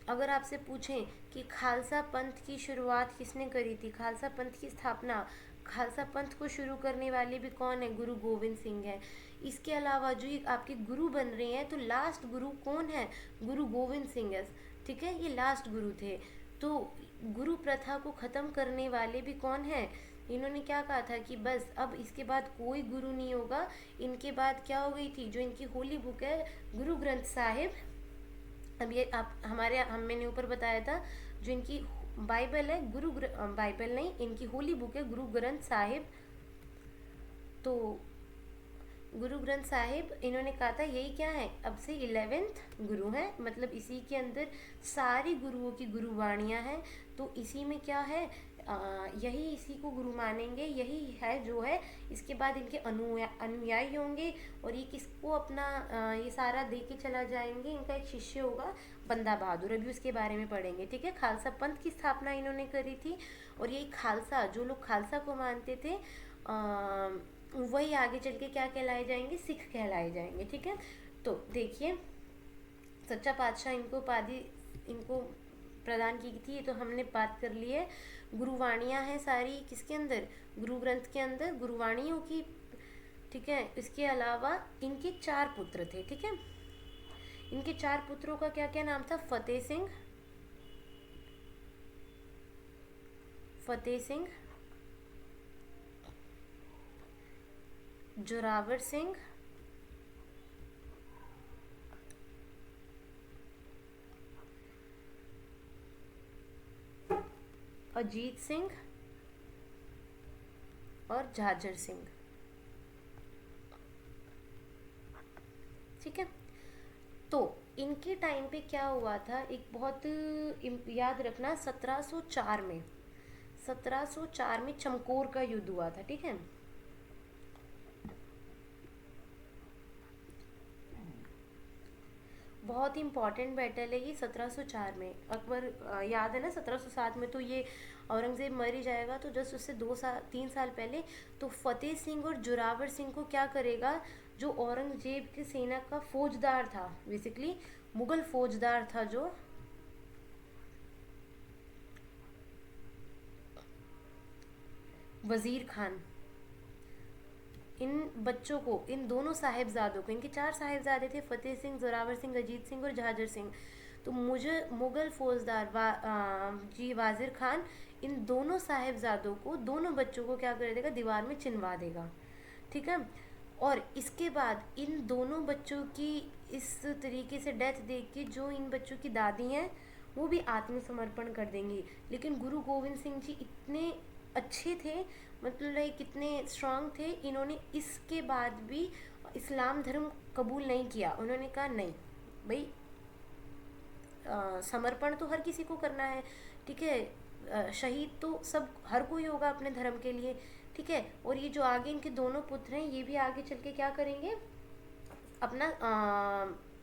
अगर आपसे पूछें कि खालसा पंथ की शुरुआत किसने करी थी, खालसा पंथ की स्थापना, खालसा पंथ को शुरू करने वाले भी कौन है, गुरु गोविंद सिंह है। इसके अलावा जो ये आपके गुरु बन रहे हैं, तो लास्ट गुरु कौन है, गुरु गोविंद सिंह है, ठीक है, ये लास्ट गुरु थे। तो गुरु प्रथा को ख़त्म करने वाले भी कौन है, इन्होंने क्या कहा था कि बस अब इसके बाद कोई गुरु नहीं होगा। इनके बाद क्या हो गई थी, जो इनकी होली बुक है गुरु ग्रंथ साहिब, अब ये आप मैंने ऊपर बताया था, जो इनकी बाइबल है बाइबल नहीं, इनकी होली बुक है गुरु ग्रंथ साहिब। तो गुरु ग्रंथ साहिब इन्होंने कहा था यही क्या है, अब से 11th गुरु है, मतलब इसी के अंदर सारी गुरुओं की गुरुवाणियाँ हैं। तो इसी में क्या है, यही इसी को गुरु मानेंगे, यही है जो है। इसके बाद इनके अनुयायी होंगे, और ये किसको अपना ये सारा दे के चला जाएंगे, इनका एक शिष्य होगा बंदा बहादुर, अभी उसके बारे में पढ़ेंगे, ठीक है। खालसा पंथ की स्थापना इन्होंने करी थी, और यही खालसा, जो लोग खालसा को मानते थे वही आगे चल के क्या कहलाए जाएंगे, सिख कहलाए जाएंगे, ठीक है। तो देखिए सच्चा पातशाह इनको उपाधि इनको प्रदान की थी, ये तो हमने बात कर ली है। गुरुवाणियाँ हैं सारी किसके अंदर, गुरु ग्रंथ के अंदर गुरुवाणियों की, ठीक है। इसके अलावा इनके 4 पुत्र थे, ठीक है। इनके 4 पुत्रों का क्या क्या नाम था, फतेह सिंह, जोरावर सिंह, अजीत सिंह और झाझर सिंह, ठीक है। तो इनके टाइम पे क्या हुआ था, एक बहुत याद रखना, 1704 में, 1704 में चमकौर का युद्ध हुआ था, ठीक है। बहुत ही इंपॉर्टेंट बैटल है ये 1704 में। अकबर याद है ना, 1707 में तो ये औरंगज़ेब मर ही जाएगा, तो जस्ट उससे 2 3 साल पहले तो फतेह सिंह और जोरावर सिंह को क्या करेगा, जो औरंगजेब की सेना का फौजदार था, बेसिकली मुगल फौजदार था, जो वजीर खान, इन बच्चों को, इन दोनों साहिबजादों को, इनके 4 साहिबजादे थे, फतेह सिंह, जोरावर सिंह, अजीत सिंह और जहाजर सिंह। तो मुझे मुगल फौजदार जी वाजिर खान इन दोनों साहिबजादों को, दोनों बच्चों को क्या कर देगा, दीवार में चिनवा देगा, ठीक है। और इसके बाद इन दोनों बच्चों की इस तरीके से डेथ देख के जो इन बच्चों की दादी हैं वो भी आत्मसमर्पण कर देंगी। लेकिन गुरु गोविंद सिंह जी इतने अच्छे थे, मतलब लाइक कितने स्ट्रांग थे, इन्होंने इसके बाद भी इस्लाम धर्म कबूल नहीं किया। उन्होंने कहा नहीं भाई, समर्पण तो हर किसी को करना है, ठीक है, शहीद तो सब हर कोई होगा अपने धर्म के लिए, ठीक है। और ये जो आगे इनके दोनों पुत्र हैं ये भी आगे चल के क्या करेंगे, अपना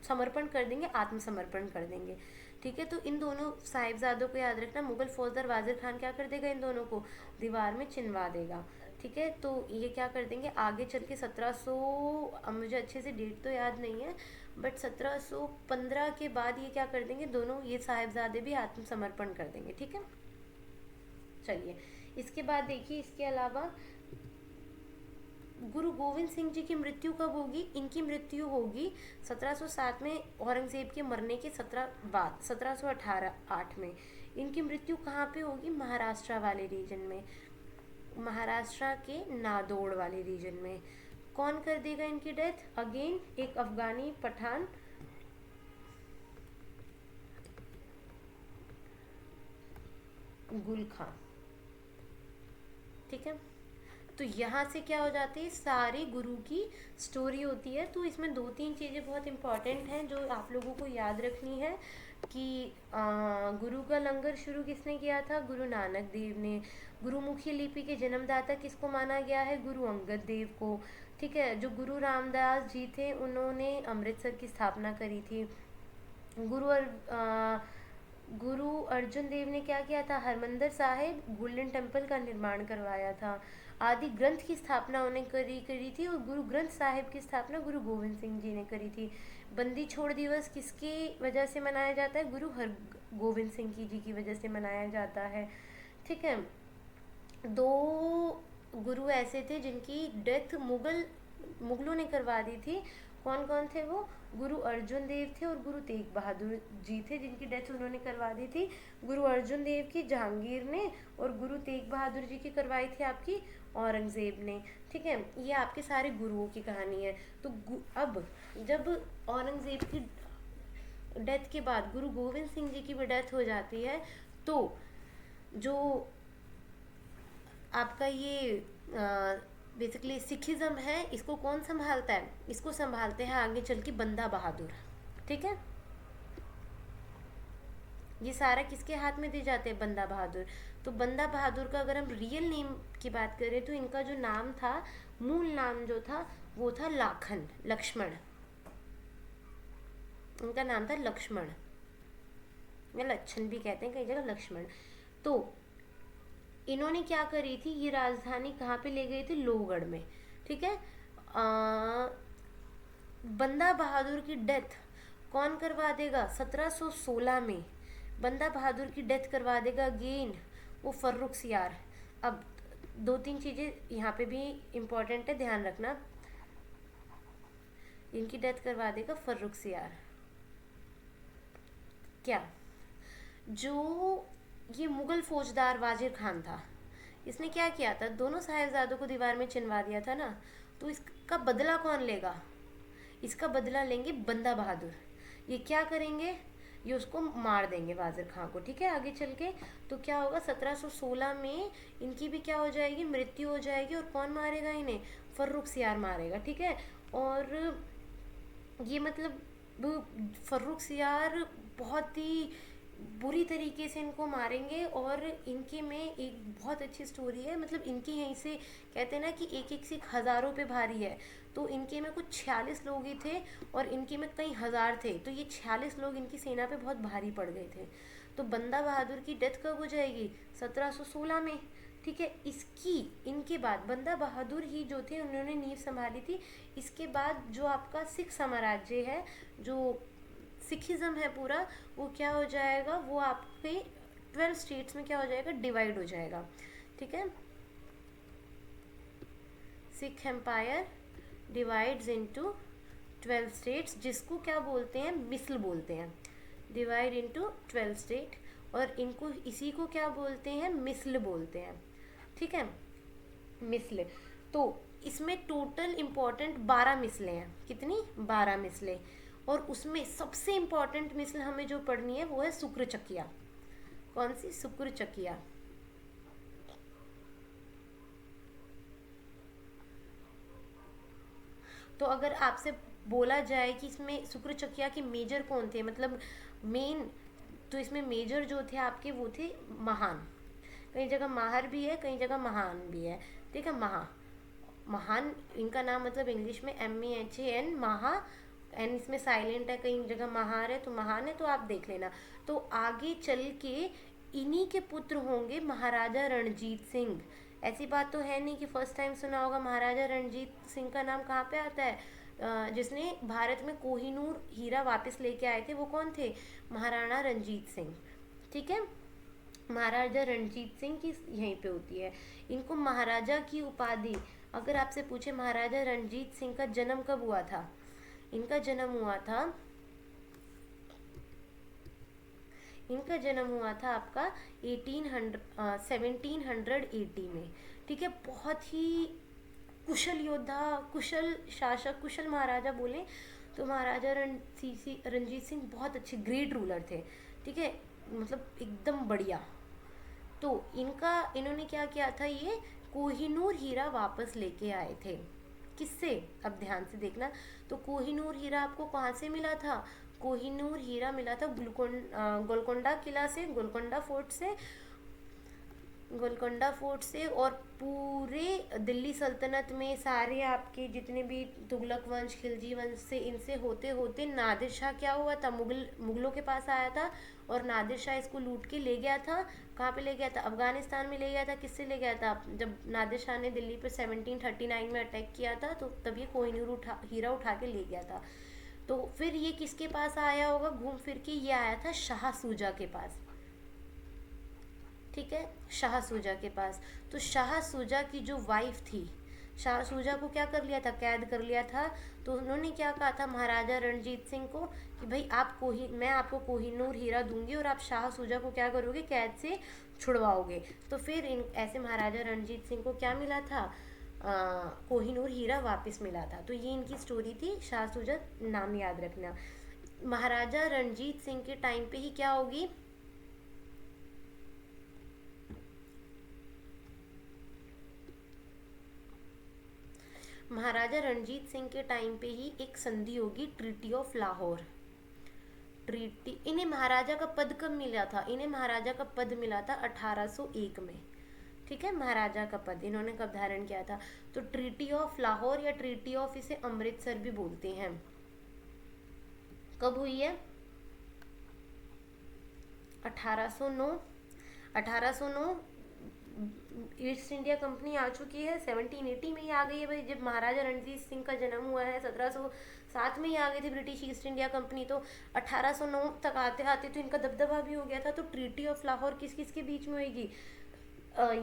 समर्पण कर देंगे, आत्मसमर्पण कर देंगे, ठीक है। तो इन दोनों साहिबजादों को याद रखना, मुगल फौजदार वाजिर खान क्या कर देगा, इन दोनों को दीवार में चिनवा देगा, ठीक है। तो ये क्या कर देंगे आगे चल के 1700, अब मुझे अच्छे से डेट तो याद नहीं है, बट 1715 के बाद ये क्या कर देंगे, दोनों ये साहिबजादे भी आत्मसमर्पण कर देंगे, ठीक है। चलिए, इसके बाद देखिए, इसके अलावा गुरु गोविंद सिंह जी की मृत्यु कब होगी, इनकी मृत्यु होगी 1707 में, औरंगजेब के मरने के 1718 में। इनकी मृत्यु कहाँ पे होगी, महाराष्ट्र वाले रीजन में, महाराष्ट्र के नादौड़ वाले रीजन में। कौन कर देगा इनकी डेथ, अगेन एक अफगानी पठान, गुल खान, ठीक है। तो यहाँ से क्या हो जाती है, सारे गुरु की स्टोरी होती है। तो इसमें 2 3 चीज़ें बहुत इंपॉर्टेंट हैं जो आप लोगों को याद रखनी है कि गुरु का लंगर शुरू किसने किया था, गुरु नानक देव ने। गुरुमुखी लिपि के जन्मदाता किसको माना गया है, गुरु अंगद देव को, ठीक है। जो गुरु रामदास जी थे उन्होंने अमृतसर की स्थापना करी थी। गुरु अर्जुन देव ने क्या किया था, हरमंदिर साहिब गोल्डन टेम्पल का निर्माण करवाया था। आदि ग्रंथ की स्थापना उन्हें करी थी, और गुरु ग्रंथ साहिब की स्थापना गुरु गोविंद सिंह जी ने करी थी। बंदी छोड़ दिवस किसकी वजह से मनाया जाता है, गुरु हर गोविंद सिंह जी की वजह से मनाया जाता है, ठीक है। 2 गुरु ऐसे थे जिनकी डेथ मुगलों ने करवा दी थी। कौन कौन थे वो, गुरु अर्जुन देव थे और गुरु तेग बहादुर जी थे, जिनकी डेथ उन्होंने करवा दी थी। गुरु अर्जुन देव की जहांगीर ने, और गुरु तेग बहादुर जी की करवाई थी आपकी औरंगज़ेब ने, ठीक है। ये आपके सारे गुरुओं की कहानी है। तो अब जब औरंगज़ेब की डेथ के बाद गुरु गोविंद सिंह जी की भी डेथ हो जाती है, तो जो आपका ये बेसिकली सिखिज़्म है, इसको कौन संभालता है, इसको संभालते हैं आगे चल के बंदा बहादुर, ठीक है। ये सारा किसके हाथ में दे जाते हैं, बंदा बहादुर। तो बंदा बहादुर का अगर हम रियल नेम की बात करें तो इनका जो नाम था, मूल नाम जो था वो था लाखन लक्ष्मण, इनका नाम था लक्ष्मण, या लक्षण भी कहते हैं कई जगह, लक्ष्मण। तो इन्होंने क्या करी थी, ये राजधानी कहाँ पे ले गए थे, लोहगढ़ में, ठीक है। बंदा बहादुर की डेथ कौन करवा देगा, 1716 में बंदा बहादुर की डेथ करवा देगा अगेन वो फर्रुख सियार। अब 2 3 चीज़ें यहाँ पे भी इम्पोर्टेंट है, ध्यान रखना। इनकी डेथ करवा देगा फर्रुख सियार। क्या, जो ये मुगल फौजदार वाजिर खान था, इसने क्या किया था, दोनों साहिबजादों को दीवार में चिनवा दिया था ना, तो इसका बदला कौन लेगा, इसका बदला लेंगे बंदा बहादुर। ये क्या करेंगे, ये उसको मार देंगे वाजिर खान को, ठीक है, आगे चल के। तो क्या होगा, 1716 में इनकी भी क्या हो जाएगी, मृत्यु हो जाएगी। और कौन मारेगा इन्हें, फर्रुख सियार मारेगा, ठीक है। और ये मतलब फर्रुख सियार बहुत ही बुरी तरीके से इनको मारेंगे। और इनके में एक बहुत अच्छी स्टोरी है, मतलब इनके यहीं से कहते हैं ना कि एक एक सिख हज़ारों पे भारी है, तो इनके में कुछ 46 लोग ही थे और इनके में कई हज़ार थे, तो ये 46 लोग इनकी सेना पे बहुत भारी पड़ गए थे। तो बंदा बहादुर की डेथ कब हो जाएगी? 1716 में। ठीक है, इसकी इनके बाद बंदा बहादुर ही जो थे उन्होंने नींव संभाली थी। इसके बाद जो आपका सिख साम्राज्य है, जो सिखिज़्म है पूरा, वो क्या हो जाएगा, वो आपके 12 स्टेट्स में क्या हो जाएगा, डिवाइड हो जाएगा। ठीक है, Sikh empire divides into 12 states, जिसको क्या बोलते हैं, मिसल बोलते हैं। डिवाइड इनटू 12 स्टेट, और इनको इसी को क्या बोलते हैं, मिसल बोलते हैं। ठीक है, मिसल। तो इसमें टोटल इम्पोर्टेंट 12 मिसलें हैं। कितनी? 12 मिसलें। और उसमें सबसे इम्पोर्टेंट मिसल हमें जो पढ़नी है वो है शुक्र चकिया। कौन सी? शुक्र चकिया। तो अगर आपसे बोला जाए कि इसमें शुक्र चकिया के मेजर कौन थे, मतलब मेन, तो इसमें मेजर जो थे आपके वो थे महान। कई जगह माहर भी है, कई जगह महान भी है। ठीक है, महान इनका नाम, मतलब इंग्लिश में MAHAN, महा, एन इसमें साइलेंट है, कई जगह महार है तो महान है, तो आप देख लेना। तो आगे चल के इन्हीं के पुत्र होंगे महाराजा रणजीत सिंह। ऐसी बात तो है नहीं कि फर्स्ट टाइम सुना होगा। महाराजा रणजीत सिंह का नाम कहाँ पे आता है? जिसने भारत में कोहिनूर हीरा वापस लेके आए थे, वो कौन थे? महाराणा रंजीत सिंह। ठीक है, महाराजा रणजीत सिंह की यहीं पे होती है। इनको महाराजा की उपाधि, अगर आपसे पूछे महाराजा रणजीत सिंह का जन्म कब हुआ था, इनका जन्म हुआ था, इनका जन्म हुआ था आपका 1780 में। ठीक है, बहुत ही कुशल योद्धा, कुशल शासक, कुशल महाराजा बोले तो महाराजा रणजीत सिंह बहुत अच्छे ग्रेट रूलर थे। ठीक है, मतलब एकदम बढ़िया। तो इन्होंने क्या किया था, ये कोहिनूर हीरा वापस लेके आए थे। किससे? अब ध्यान से देखना। तो कोहिनूर हीरा आपको कहाँ से मिला था? कोहिनूर हीरा मिला था गोलकोंडा किला से, गोलकोंडा फोर्ट से। और पूरे दिल्ली सल्तनत में सारे आपके जितने भी तुगलक वंश, खिलजी वंश से, इनसे होते होते नादिर शाह क्या हुआ था, मुगलों के पास आया था और नादिर शाह इसको लूट के ले गया था। कहाँ पे ले गया था? अफगानिस्तान में ले गया था। किससे ले गया था? जब नादिर शाह ने दिल्ली पर 1739 में अटैक किया था, तो तब ये कोहिनूर हीरा उठा के ले गया था। तो फिर ये किसके पास आया होगा घूम फिर के? ये आया था शाह सूजा के पास। ठीक है, शाह सूजा के पास। तो शाह सूजा की जो वाइफ थी, शाह सूजा को क्या कर लिया था? कैद कर लिया था। तो उन्होंने क्या कहा था महाराजा रणजीत सिंह को कि भाई मैं आपको कोहिनूर हीरा दूंगी और आप शाह सूजा को क्या करोगे? कैद से छुड़वाओगे। तो फिर इन ऐसे महाराजा रणजीत सिंह को क्या मिला था? कोहिनूर हीरा वापस मिला था। तो ये इनकी स्टोरी थी। शाह सूजा नाम याद रखना। महाराजा रणजीत सिंह के टाइम पे ही क्या होगी? महाराजा रणजीत सिंह के टाइम पे ही एक संधि होगी, ट्रीटी ऑफ लाहौर। ट्रीटी, इन्हें महाराजा का पद कब मिला था? इन्हें महाराजा का पद मिला था 1801 में। ठीक है, महाराजा का पद इन्होंने कब धारण किया था? तो ट्रीटी ऑफ लाहौर या ट्रीटी ऑफ, इसे अमृतसर भी बोलते हैं, कब हुई है? 1809। 1809 ईस्ट इंडिया कंपनी आ चुकी है, 1780 में ही आ गई है भाई। जब महाराजा रणजीत सिंह का जन्म हुआ है 1707 में ही आ गई थी ब्रिटिश ईस्ट इंडिया कंपनी। तो 1809 तक आते आते तो इनका दबदबा भी हो गया था। तो ट्रीटी ऑफ लाहौर किस किस के बीच में होगी?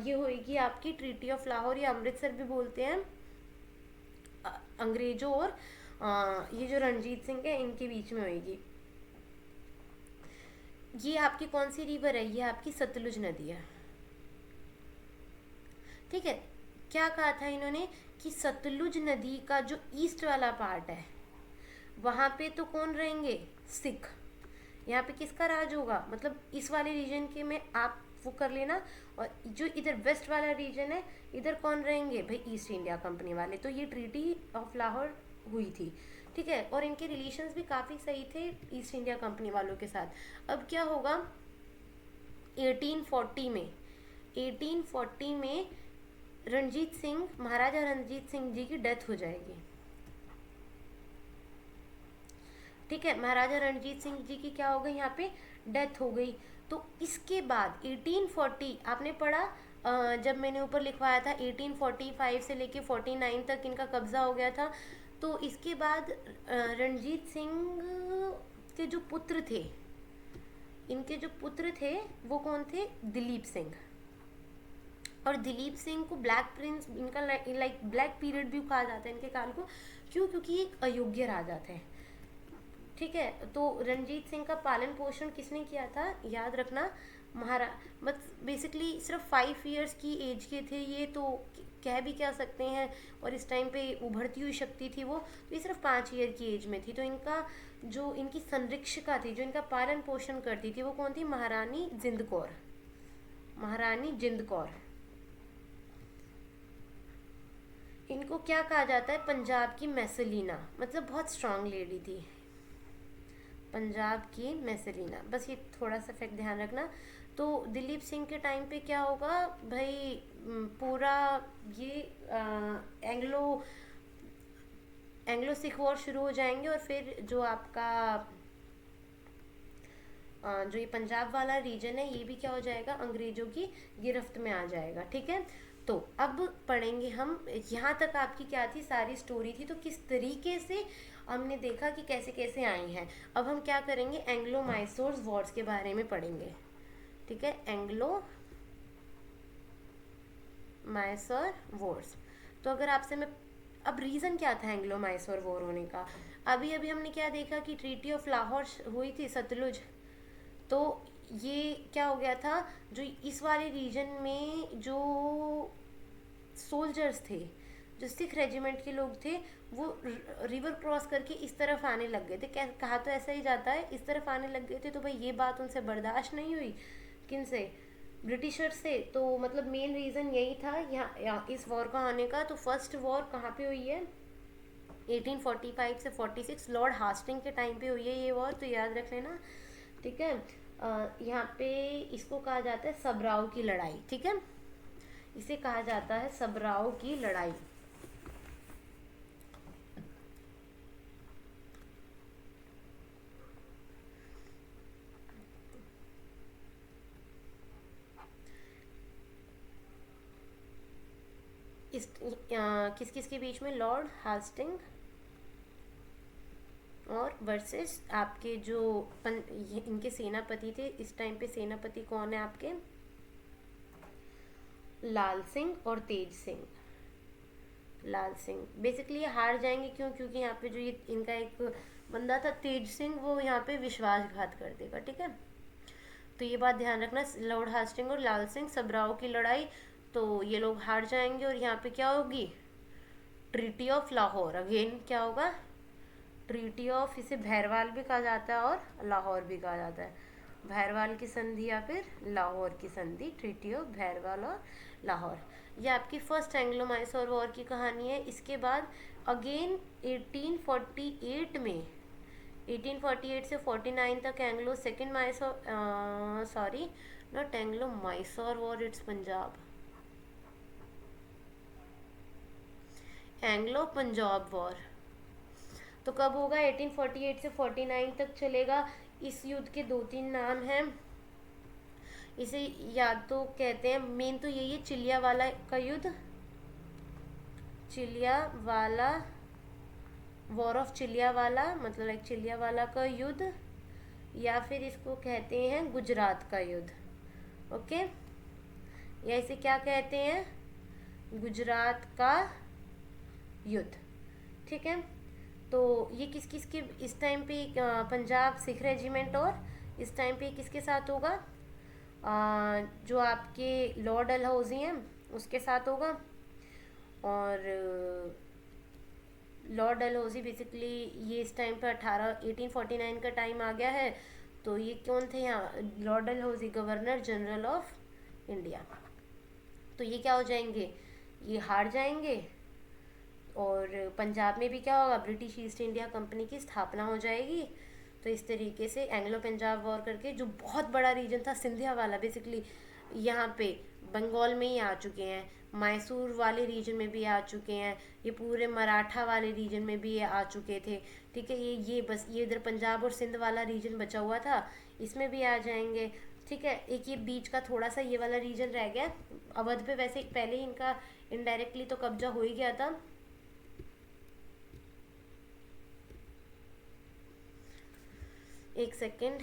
ये होगी आपकी ट्रीटी ऑफ लाहौर, या अमृतसर भी बोलते हैं, अंग्रेजों और ये जो रणजीत सिंह है इनके बीच में होगी। ये आपकी कौन सी रिवर है? ये आपकी सतलुज नदी है। ठीक है, क्या कहा था इन्होंने कि सतलुज नदी का जो ईस्ट वाला पार्ट है वहाँ पे तो कौन रहेंगे? सिख। यहाँ पे किसका राज होगा? मतलब इस वाले रीजन के में आप वो कर लेना। और जो इधर वेस्ट वाला रीजन है, इधर कौन रहेंगे भाई? ईस्ट इंडिया कंपनी वाले। तो ये ट्रीटी ऑफ लाहौर हुई थी। ठीक है, और इनके रिलेशंस भी काफ़ी सही थे ईस्ट इंडिया कंपनी वालों के साथ। अब क्या होगा, 1840 में 1840 में रणजीत सिंह, महाराजा रणजीत सिंह जी की डेथ हो जाएगी। ठीक है, महाराजा रणजीत सिंह जी की क्या हो गई, यहाँ पे डेथ हो गई। तो इसके बाद 1840 आपने पढ़ा, जब मैंने ऊपर लिखवाया था 1845 से लेके 49 तक इनका कब्जा हो गया था। तो इसके बाद रणजीत सिंह के जो पुत्र थे, इनके जो पुत्र थे वो कौन थे, दिलीप सिंह। और दिलीप सिंह को ब्लैक प्रिंस, इनका लाइक ब्लैक पीरियड भी कहा जाता है इनके काल को। क्यों, क्योंकि एक अयोग्य राजा थे। ठीक है, तो रणजीत सिंह का पालन पोषण किसने किया था, याद रखना, महारा बस बेसिकली सिर्फ 5 ईयर्स की एज के थे ये, तो कह भी क्या सकते हैं, और इस टाइम पे उभरती हुई शक्ति थी वो, तो ये सिर्फ 5 ईयर की एज में थी। तो इनका जो इनकी संरक्षिका थी, जो इनका पालन पोषण करती थी, वो कौन थी, महारानी जिंद कौर। महारानी जिंद कौर। इनको क्या कहा जाता है, पंजाब की मैसेलिना, मतलब बहुत स्ट्रांग लेडी थी, पंजाब की मैसेलिना। बस ये थोड़ा सा फैक्ट ध्यान रखना। तो दिलीप सिंह के टाइम पे क्या होगा भाई, पूरा ये एंग्लो सिख वॉर शुरू हो जाएंगे, और फिर जो आपका जो ये पंजाब वाला रीजन है, ये भी क्या हो जाएगा, अंग्रेजों की गिरफ्त में आ जाएगा। ठीक है, तो अब पढ़ेंगे हम, यहाँ तक आपकी क्या थी, सारी स्टोरी थी। तो किस तरीके से हमने देखा कि कैसे कैसे आई हैं। अब हम क्या करेंगे, एंग्लो मैसूर वॉर्स के बारे में पढ़ेंगे। ठीक है, एंग्लो मैसूर वॉर्स। तो अगर आपसे मैं, अब रीज़न क्या था एंग्लो मैसूर वॉर होने का, अभी अभी हमने क्या देखा कि ट्रीटी ऑफ लाहौर हुई थी, सतलुज। तो ये क्या हो गया था, जो इस वाले रीजन में जो सोल्जर्स थे, जो सिख रेजिमेंट के लोग थे, वो रिवर क्रॉस करके इस तरफ आने लग गए थे। कहा तो ऐसा ही जाता है, इस तरफ आने लग गए थे। तो भाई ये बात उनसे बर्दाश्त नहीं हुई, किन से, ब्रिटिशर से। तो मतलब मेन रीज़न यही था यहाँ इस वॉर का आने का। तो फर्स्ट वॉर कहाँ पे हुई है, 1845 से 46 लॉर्ड हास्टिंग के टाइम पे हुई है ये वॉर, तो याद रख लेना। ठीक है, यहाँ पे इसको कहा जाता है सबराव की लड़ाई। ठीक है, इसे कहा जाता है सबराव की लड़ाई। इस किस किस के बीच में, लॉर्ड हास्टिंग और वर्सेस आपके जो इनके सेनापति थे इस टाइम पे। सेनापति कौन है आपके, लाल सिंह और तेज सिंह। लाल सिंह बेसिकली ये हार जाएंगे, क्यों, क्योंकि यहाँ पे जो ये इनका एक बंदा था तेज सिंह, वो यहाँ पे विश्वासघात कर देगा। ठीक है, तो ये बात ध्यान रखना, लॉर्ड हास्टिंग और लाल सिंह सबराव की लड़ाई, तो ये लोग हार जाएंगे। और यहाँ पे क्या होगी, ट्रीटी ऑफ लाहौर। अगेन क्या होगा, ट्रीटी ऑफ, इसे भैरवाल भी कहा जाता है और लाहौर भी कहा जाता है। भैरवाल की संधि या फिर लाहौर की संधि, ट्रीटी ऑफ भैरवाल और लाहौर। ये आपकी फर्स्ट एंग्लो मैसूर वॉर की कहानी है। इसके बाद अगेन 1848 में, 1848 से 49 तक Anglo second Mysore, sorry not Anglo Mysore war, it's Punjab, Anglo Punjab war. तो कब होगा, 1848 से 49 तक चलेगा। इस युद्ध के 2-3 नाम हैं, इसे याद तो कहते हैं, मेन तो यही है, चिलियावाला का युद्ध, चिलियावाला, वॉर ऑफ चिलियावाला, मतलब लाइक चिलियावाला का युद्ध, या फिर इसको कहते हैं गुजरात का युद्ध। ओके, या इसे क्या कहते हैं, गुजरात का युद्ध। ठीक है, तो ये किस किस के इस टाइम पे, पंजाब सिख रेजिमेंट, और इस टाइम पे किसके साथ होगा, जो आपके लॉर्ड डलहौजी हैं उसके साथ होगा। और लॉर्ड डलहौजी बेसिकली ये इस टाइम पे 1849 का टाइम आ गया है। तो ये कौन थे यहाँ, Lord Dalhousie, governor general of India. तो ये क्या हो जाएंगे, ये हार जाएंगे, और पंजाब में भी क्या होगा, ब्रिटिश ईस्ट इंडिया कंपनी की स्थापना हो जाएगी। तो इस तरीके से एंग्लो पंजाब वॉर करके जो बहुत बड़ा रीजन था सिंधिया वाला, बेसिकली यहाँ पे बंगाल में ही आ चुके हैं, मैसूर वाले रीजन में भी आ चुके हैं, ये पूरे मराठा वाले रीजन में भी ये आ चुके थे। ठीक है, ये बस ये इधर पंजाब और सिंध वाला रीजन बचा हुआ था, इसमें भी आ जाएंगे। ठीक है, एक ये बीच का थोड़ा सा ये वाला रीजन रह गया अवध पे। वैसे पहले ही इनका इनडायरेक्टली तो कब्जा हो ही गया था। एक सेकेंड,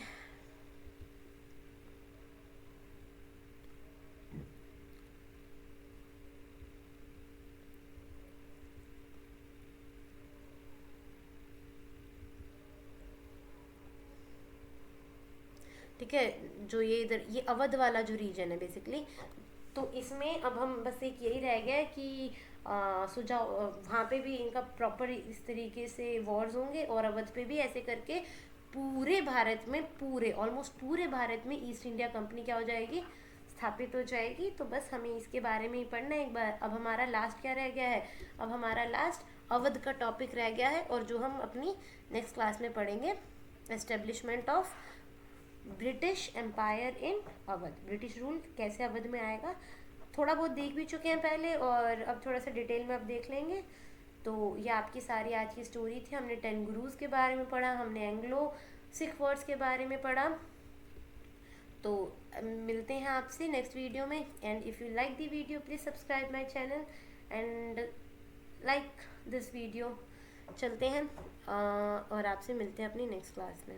ठीक है। जो ये इधर ये अवध वाला जो रीजन है बेसिकली, तो इसमें अब हम बस एक यही रह गया है कि सुझाव वहाँ पे भी इनका प्रॉपर इस तरीके से वॉर्स होंगे, और अवध पे भी ऐसे करके पूरे भारत में, पूरे ऑलमोस्ट पूरे भारत में ईस्ट इंडिया कंपनी क्या हो जाएगी, स्थापित हो जाएगी। तो बस हमें इसके बारे में ही पढ़ना है एक बार। अब हमारा लास्ट क्या रह गया है, अब हमारा लास्ट अवध का टॉपिक रह गया है, और जो हम अपनी नेक्स्ट क्लास में पढ़ेंगे, establishment of British empire in Awadh, British rule कैसे अवध में आएगा। थोड़ा बहुत देख भी चुके हैं पहले, और अब थोड़ा सा डिटेल में अब देख लेंगे। तो ये आपकी सारी आज की स्टोरी थी। हमने 10 गुरुज के बारे में पढ़ा, हमने एंग्लो सिख वर्ड्स के बारे में पढ़ा। तो मिलते हैं आपसे नेक्स्ट वीडियो में। And if you like the video please subscribe my channel and like this video. चलते हैं और आपसे मिलते हैं अपनी नेक्स्ट क्लास में।